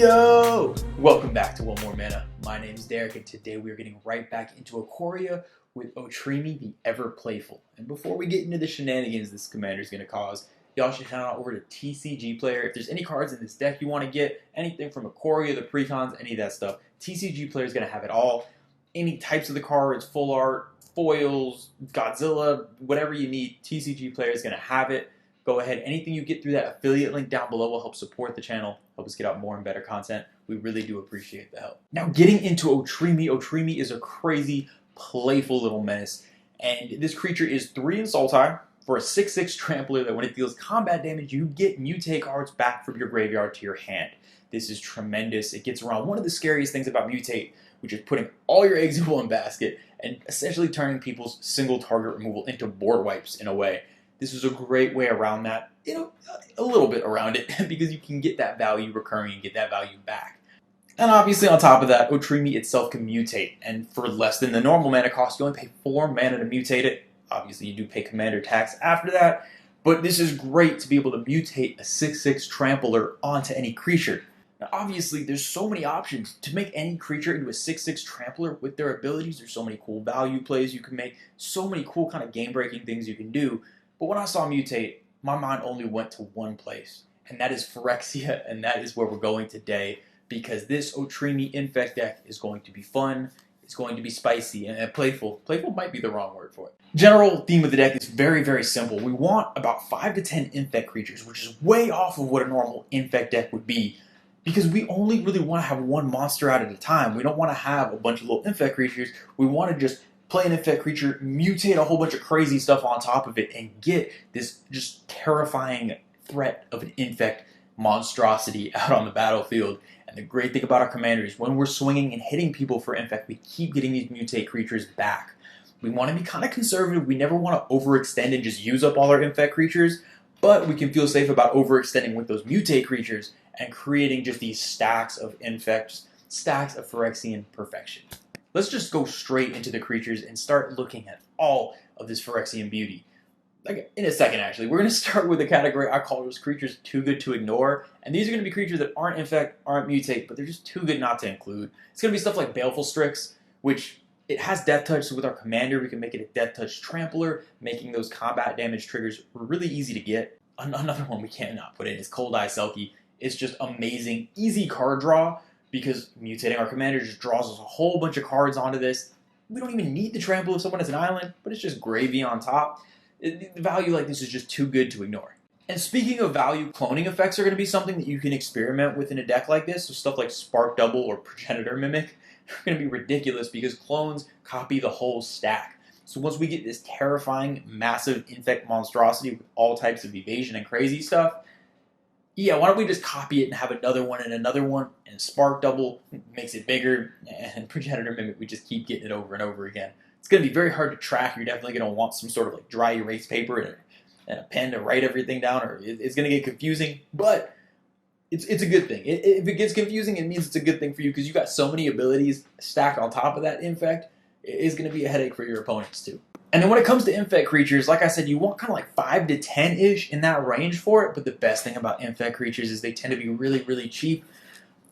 Yo! Welcome back to One More Mana. My name is Derek, and today we are getting right back into Ikoria with Otrimi, the Ever-Playful. And before we get into the shenanigans this commander is going to cause, y'all should head on over to TCG Player. If there's any cards in this deck you want to get, anything from Ikoria, the precons, any of that stuff, TCG Player is going to have it all. Any types of the cards, full art, foils, Godzilla, whatever you need, TCG Player is going to have it. Go ahead, anything you get through that affiliate link down below will help support the channel, help us get out more and better content. We really do appreciate the help. Now getting into Otrimi. Otrimi is a crazy, playful little menace. And this creature is 3 in Sultai for a 6/6 trampler that when it deals combat damage, you get mutate cards back from your graveyard to your hand. This is tremendous. It gets around one of the scariest things about mutate, which is putting all your eggs in one basket and essentially turning people's single target removal into board wipes in a way. This is a great way around that, a little bit around it, because you can get that value recurring and get that value back. And obviously on top of that, Otrimi itself can mutate, and for less than the normal mana cost, you only pay 4 mana to mutate it. Obviously you do pay commander tax after that, but this is great to be able to mutate a 6/6 trampler onto any creature. Now obviously there's so many options to make any creature into a 6/6 trampler with their abilities. There's so many cool value plays you can make, so many cool kind of game-breaking things you can do. But when I saw mutate, my mind only went to one place, and that is Phyrexia, and that is where we're going today, because this Otrimi Infect deck is going to be fun, it's going to be spicy, and playful. Playful might be the wrong word for it. General theme of the deck is very, very simple. We want about 5 to 10 Infect creatures, which is way off of what a normal Infect deck would be, because we only really want to have one monster out at a time. We don't want to have a bunch of little Infect creatures. We want to just play an Infect creature, mutate a whole bunch of crazy stuff on top of it, and get this just terrifying threat of an Infect monstrosity out on the battlefield. And the great thing about our commander is when we're swinging and hitting people for Infect, we keep getting these mutate creatures back. We want to be kind of conservative. We never want to overextend and just use up all our Infect creatures, but we can feel safe about overextending with those mutate creatures and creating just these stacks of Infects, stacks of Phyrexian perfection. Let's just go straight into the creatures and start looking at all of this Phyrexian beauty. Like in a second, actually. We're going to start with a category I call those creatures too good to ignore. And these are going to be creatures that aren't Infect, aren't mutate, but they're just too good not to include. It's going to be stuff like Baleful Strix, which it has Death Touch, so with our commander we can make it a Death Touch Trampler, making those combat damage triggers really easy to get. Another one we cannot put in is Cold Eye Selkie. It's just amazing, easy card draw, because mutating our commander just draws us a whole bunch of cards onto this. We don't even need the trample if someone has an island, but it's just gravy on top. The value like this is just too good to ignore. And speaking of value, cloning effects are going to be something that you can experiment with in a deck like this. So stuff like Spark Double or Progenitor Mimic are going to be ridiculous because clones copy the whole stack. So once we get this terrifying, massive Infect monstrosity with all types of evasion and crazy stuff, yeah, why don't we just copy it and have another one and another one, and Spark Double makes it bigger, and Progenitor Mimic, we just keep getting it over and over again. It's going to be very hard to track. You're definitely going to want some sort of like dry erase paper and a pen to write everything down, or it's going to get confusing, but it's a good thing. If it gets confusing, it means it's a good thing for you, because you got so many abilities stacked on top of that Infect. It's going to be a headache for your opponents too. And then when it comes to Infect creatures, like I said, you want kind of like 5 to 10-ish in that range for it, but the best thing about Infect creatures is they tend to be really, really cheap.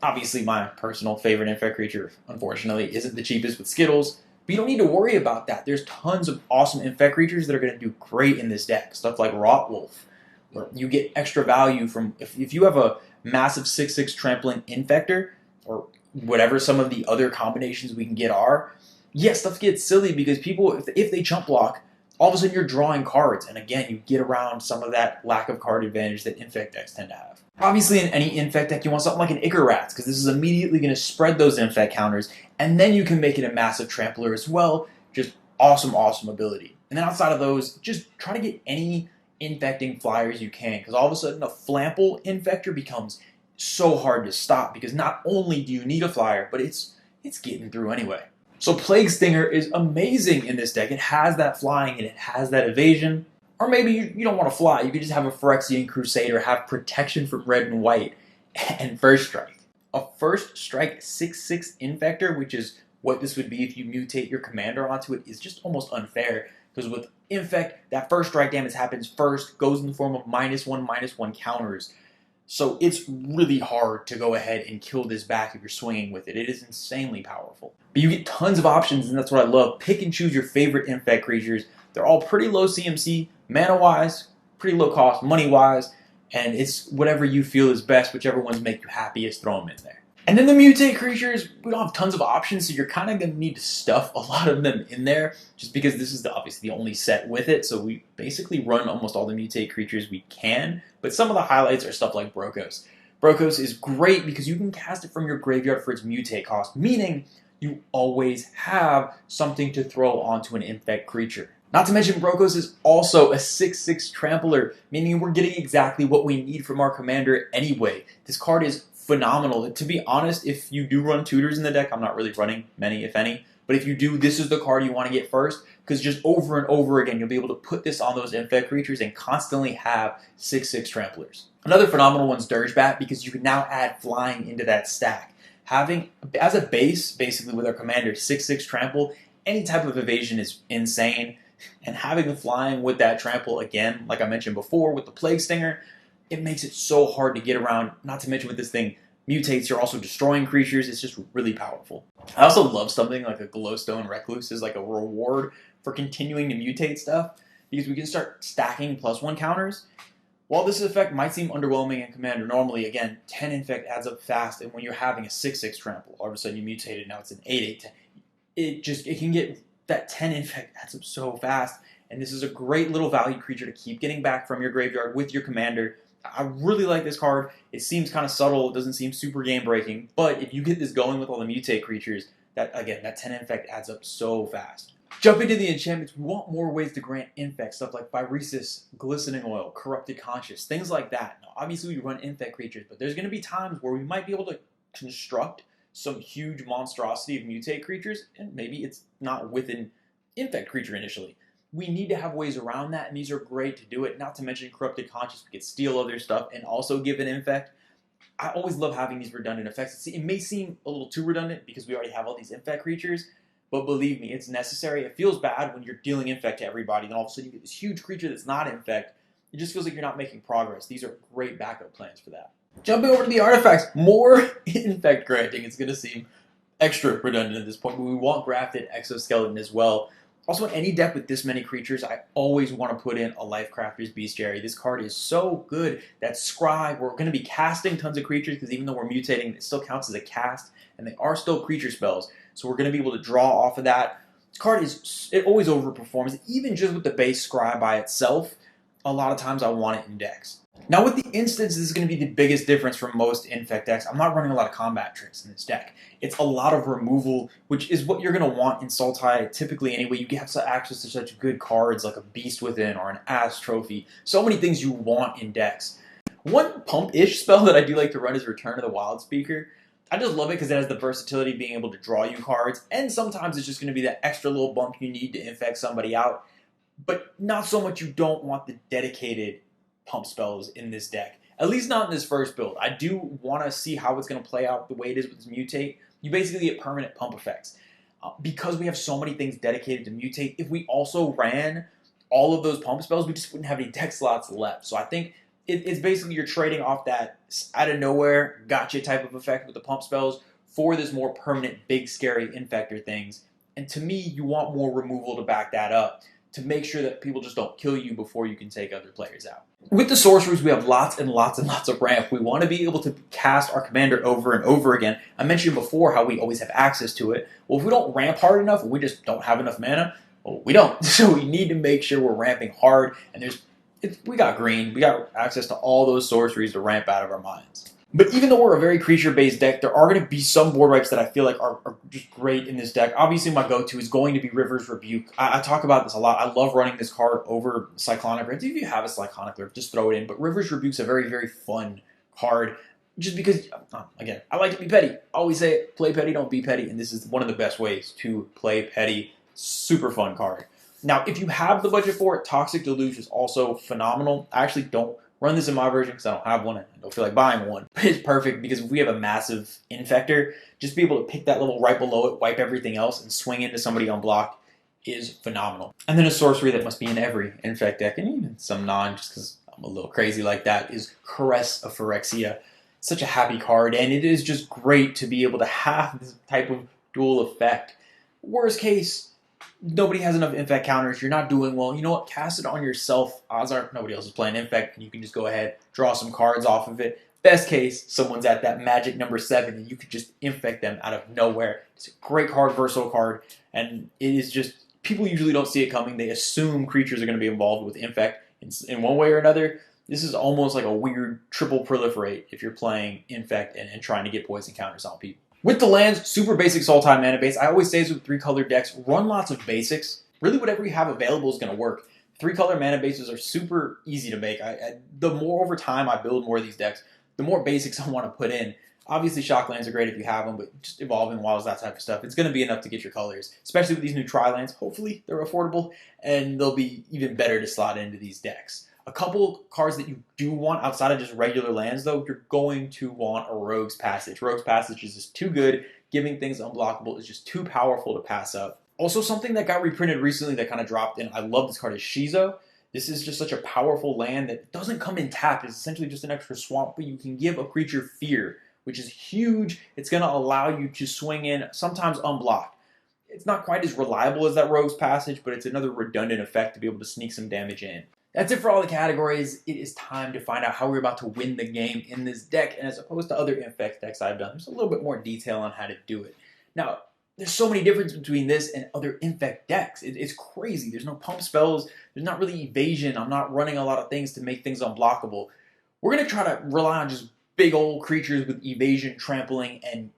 Obviously, my personal favorite Infect creature, unfortunately, isn't the cheapest with Skittles, but you don't need to worry about that. There's tons of awesome Infect creatures that are going to do great in this deck. Stuff like Rotwolf, where you get extra value from, if you have a massive 6/6 trampling Infector, or whatever some of the other combinations we can get are, yeah, stuff gets silly because people, if they chump block, all of a sudden you're drawing cards, and again, you get around some of that lack of card advantage that Infect decks tend to have. Obviously, in any Infect deck, you want something like an Icarats, because this is immediately going to spread those Infect counters, and then you can make it a massive Trampler as well. Just awesome, awesome ability. And then outside of those, just try to get any infecting flyers you can, because all of a sudden a Flample Infector becomes so hard to stop, because not only do you need a flyer, but it's getting through anyway. So Plague Stinger is amazing in this deck. It has that flying and it has that evasion. Or maybe you don't want to fly. You could just have a Phyrexian Crusader, have protection from red and white, and First Strike. A First Strike 6/6 Infector, which is what this would be if you mutate your commander onto it, is just almost unfair. Because with Infect, that First Strike damage happens first, goes in the form of -1/-1 counters. So it's really hard to go ahead and kill this back if you're swinging with it. It is insanely powerful. But you get tons of options, and that's what I love. Pick and choose your favorite infect creatures. They're all pretty low CMC, mana-wise, pretty low cost, money-wise, and it's whatever you feel is best, whichever ones make you happiest, throw them in there. And then the mutate creatures, we don't have tons of options, so you're kind of going to need to stuff a lot of them in there, just because this is obviously the only set with it, so we basically run almost all the mutate creatures we can, but some of the highlights are stuff like Brokos. Brokos is great because you can cast it from your graveyard for its mutate cost, meaning you always have something to throw onto an infect creature. Not to mention, Brokos is also a 6/6 trampler, meaning we're getting exactly what we need from our commander anyway. This card is phenomenal. To be honest, if you do run tutors in the deck, I'm not really running many, if any, but if you do, this is the card you want to get first, because just over and over again, you'll be able to put this on those infect creatures and constantly have 6/6 tramplers. Another phenomenal one's Dirgebat, because you can now add flying into that stack. Having, as a base, basically with our commander, 6/6 trample, any type of evasion is insane, and having the flying with that trample, again, like I mentioned before, with the Plague Stinger, it makes it so hard to get around, not to mention with this thing, mutates, you're also destroying creatures, it's just really powerful. I also love something like a Glowstone Recluse as like a reward for continuing to mutate stuff, because we can start stacking +1 counters. While this effect might seem underwhelming in Commander normally, again, 10 infect adds up fast, and when you're having a 6/6 trample, all of a sudden you mutate it, now it's an 8/8, it can get, that 10 infect adds up so fast, and this is a great little value creature to keep getting back from your graveyard with your commander. I really like this card. It seems kind of subtle, it doesn't seem super game breaking, but if you get this going with all the mutate creatures, that 10 infect adds up so fast. Jumping to the enchantments, we want more ways to grant infect, stuff like Phyresis, Glistening Oil, Corrupted Conscience, things like that. Now, obviously we run infect creatures, but there's going to be times where we might be able to construct some huge monstrosity of mutate creatures, and maybe it's not with an infect creature initially. We need to have ways around that, and these are great to do it. Not to mention Corrupted Conscience, we could steal other stuff and also give an infect. I always love having these redundant effects. It may seem a little too redundant because we already have all these infect creatures, but believe me, it's necessary. It feels bad when you're dealing infect to everybody, and all of a sudden you get this huge creature that's not infect. It just feels like you're not making progress. These are great backup plans for that. Jumping over to the artifacts, more infect granting. It's going to seem extra redundant at this point, but we want grafted exoskeleton as well. Also, in any deck with this many creatures, I always want to put in a Lifecrafter's Bestiary. This card is so good that Scribe, we're going to be casting tons of creatures because even though we're mutating, it still counts as a cast, and they are still creature spells. So we're going to be able to draw off of that. This card it always overperforms, even just with the base Scribe by itself. A lot of times I want it in decks. Now with the instants, this is going to be the biggest difference from most infect decks. I'm not running a lot of combat tricks in this deck. It's a lot of removal, which is what you're going to want in Sultai typically anyway. You have access to such good cards like a Beast Within or an Ass Trophy. So many things you want in decks. One pump-ish spell that I do like to run is Return of the Wild Speaker. I just love it because it has the versatility of being able to draw you cards, and sometimes it's just going to be that extra little bump you need to infect somebody out. But not so much you don't want the dedicated pump spells in this deck. At least not in this first build. I do want to see how it's going to play out the way it is with this mutate. You basically get permanent pump effects. Because we have so many things dedicated to mutate, if we also ran all of those pump spells, we just wouldn't have any deck slots left. So I think it's basically you're trading off that out of nowhere gotcha type of effect with the pump spells for this more permanent big scary infector things. And to me, you want more removal to back that up, to make sure that people just don't kill you before you can take other players out. With the sorceries, we have lots and lots and lots of ramp. We want to be able to cast our commander over and over again. I mentioned before how we always have access to it. Well, if we don't ramp hard enough, or we just don't have enough mana, well, we don't. So we need to make sure we're ramping hard, and we got green. We got access to all those sorceries to ramp out of our minds. But even though we're a very creature-based deck, there are going to be some board wipes that I feel like are just great in this deck. Obviously, my go-to is going to be River's Rebuke. I talk about this a lot. I love running this card over Cyclonic Rift. If you have a Cyclonic Rift, just throw it in. But River's Rebuke's a very, very fun card. Just because, again, I like to be petty. I always say it, play petty, don't be petty. And this is one of the best ways to play petty. Super fun card. Now, if you have the budget for it, Toxic Deluge is also phenomenal. I actually don't run this in my version because I don't have one and I don't feel like buying one. But it's perfect because if we have a massive infector, just be able to pick that level right below it, wipe everything else, and swing into somebody unblocked is phenomenal. And then a sorcery that must be in every infect deck, and even some non, just because I'm a little crazy like that, is Caress of Phyrexia. Such a happy card, and it is just great to be able to have this type of dual effect. Worst case, nobody has enough infect counters, you're not doing well. You know what? Cast it on yourself. Odds are nobody else is playing infect, and you can just go ahead, draw some cards off of it. Best case, someone's at that magic number 7, and you could just infect them out of nowhere. It's a great card, versatile card, and it is just, people usually don't see it coming. They assume creatures are going to be involved with infect in one way or another. This is almost like a weird triple proliferate if you're playing infect and trying to get poison counters on people. With the lands, super basic Sultai mana base. I always say this with 3-color decks, run lots of basics. Really whatever you have available is going to work. 3-color mana bases are super easy to make. The more over time I build more of these decks, the more basics I want to put in. Obviously shock lands are great if you have them, but just evolving wilds, that type of stuff, it's going to be enough to get your colors. Especially with these new tri-lands. Hopefully they're affordable, and they'll be even better to slot into these decks. A couple cards that you do want outside of just regular lands, though, you're going to want a Rogue's Passage. Rogue's Passage is just too good. Giving things unblockable is just too powerful to pass up. Also, something that got reprinted recently that kind of dropped in, I love this card, is Shizo. This is just such a powerful land that doesn't come in tapped. It's essentially just an extra swamp, but you can give a creature fear, which is huge. It's going to allow you to swing in, sometimes unblocked. It's not quite as reliable as that Rogue's Passage, but it's another redundant effect to be able to sneak some damage in. That's it for all the categories. It is time to find out how we're about to win the game in this deck, and as opposed to other infect decks I've done, there's a little bit more detail on how to do it. Now, there's so many differences between this and other infect decks. It's crazy. There's no pump spells. There's not really evasion. I'm not running a lot of things to make things unblockable. We're going to try to rely on just big old creatures with evasion, trampling, and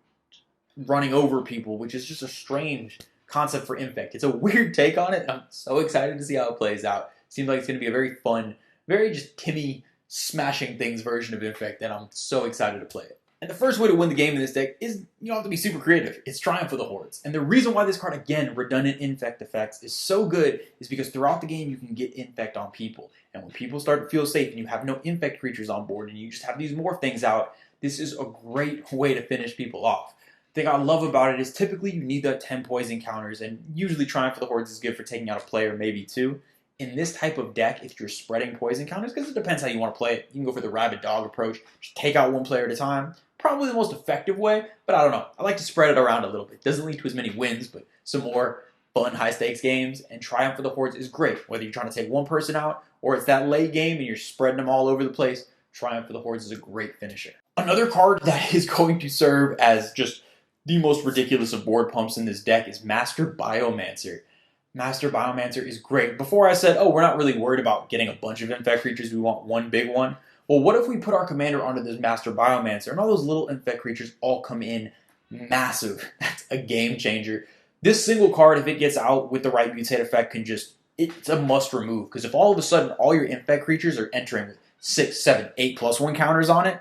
running over people, which is just a strange concept for infect. It's a weird take on it. I'm so excited to see how it plays out. Seems like it's going to be a very fun, very just Timmy smashing things version of infect, and I'm so excited to play it. And the first way to win the game in this deck is you don't have to be super creative. It's Triumph of the Hordes. And the reason why this card, again, redundant infect effects, is so good is because throughout the game you can get infect on people. And when people start to feel safe and you have no infect creatures on board and you just have these morph things out, this is a great way to finish people off. The thing I love about it is typically you need that 10 poison counters, and usually Triumph of the Hordes is good for taking out a player, maybe 2. In this type of deck, if you're spreading poison counters, because it depends how you want to play it, you can go for the rabid dog approach, just take out one player at a time. Probably the most effective way, but I don't know. I like to spread it around a little bit. Doesn't lead to as many wins, but some more fun high-stakes games, and Triumph of the Hordes is great. Whether you're trying to take one person out, or it's that late game and you're spreading them all over the place, Triumph of the Hordes is a great finisher. Another card that is going to serve as just the most ridiculous of board pumps in this deck is Master Biomancer. Master Biomancer is great. Before I said, oh, we're not really worried about getting a bunch of infect creatures, we want one big one. Well, what if we put our commander onto this Master Biomancer and all those little infect creatures all come in massive? That's a game changer. This single card, if it gets out with the right mutate effect, can just, it's a must remove. Because if all of a sudden all your infect creatures are entering with 6, 7, 8+1 counters on it,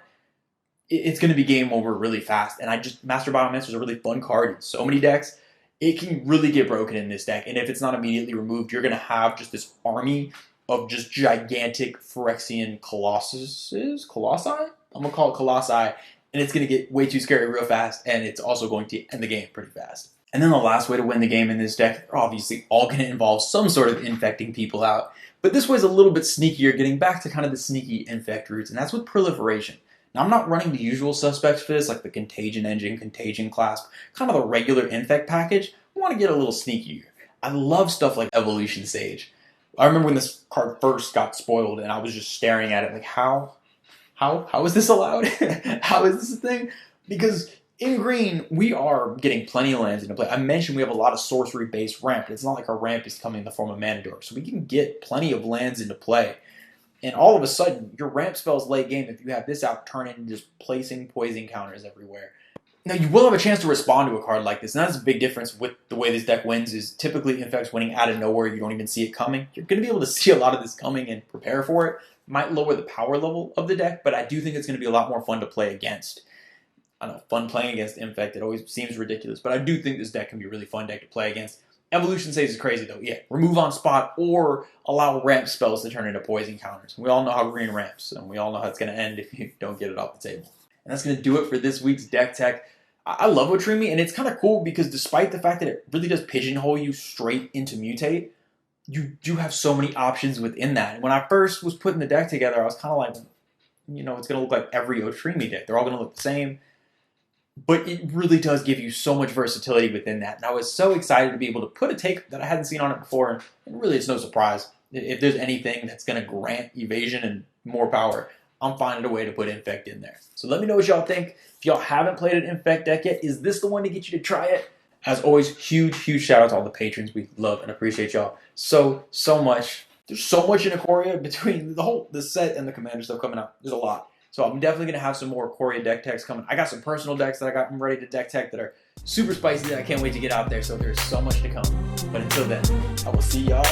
it's going to be game over really fast. And Master Biomancer is a really fun card in so many decks. It can really get broken in this deck, and if it's not immediately removed, you're going to have just this army of just gigantic Phyrexian Colossi? I'm going to call it Colossi, and it's going to get way too scary real fast, and it's also going to end the game pretty fast. And then the last way to win the game in this deck are obviously all going to involve some sort of infecting people out, but this way's a little bit sneakier, getting back to kind of the sneaky infect routes, and that's with Proliferation. Now, I'm not running the usual suspects for this, like the Contagion Engine, Contagion Clasp, kind of the regular infect package. I want to get a little sneakier. I love stuff like Evolution Sage. I remember when this card first got spoiled, and I was just staring at it like, how is this allowed? How is this a thing? Because in green, we are getting plenty of lands into play. I mentioned we have a lot of sorcery-based ramp. It's not like our ramp is coming in the form of Mana Dork, so we can get plenty of lands into play. And all of a sudden, your ramp spells late game, if you have this out, turn into just placing poison counters everywhere. Now, you will have a chance to respond to a card like this, and that's a big difference with the way this deck wins, is typically Infect's winning out of nowhere, you don't even see it coming. You're going to be able to see a lot of this coming and prepare for it. Might lower the power level of the deck, but I do think it's going to be a lot more fun to play against. I don't know, fun playing against Infect, it always seems ridiculous, but I do think this deck can be a really fun deck to play against. Evolution Sage is crazy though, yeah. Remove on spot or allow ramp spells to turn into poison counters. We all know how green ramps, and we all know how it's going to end if you don't get it off the table. And that's going to do it for this week's Deck Tech. I love Otrimi, and it's kind of cool because despite the fact that it really does pigeonhole you straight into Mutate, you do have so many options within that. And when I first was putting the deck together, I was kind of like, it's going to look like every Otrimi deck. They're all going to look the same. But it really does give you so much versatility within that. And I was so excited to be able to put a take that I hadn't seen on it before. And really, it's no surprise. If there's anything that's going to grant evasion and more power, I'm finding a way to put Infect in there. So let me know what y'all think. If y'all haven't played an Infect deck yet, is this the one to get you to try it? As always, huge shout out to all the patrons. We love and appreciate y'all so much. There's so much in Ikoria between the set and the Commander stuff coming out. There's a lot. So I'm definitely going to have some more Ikoria deck techs coming. I got some personal decks that I'm ready to deck tech that are super spicy that I can't wait to get out there. So there's so much to come. But until then, I will see y'all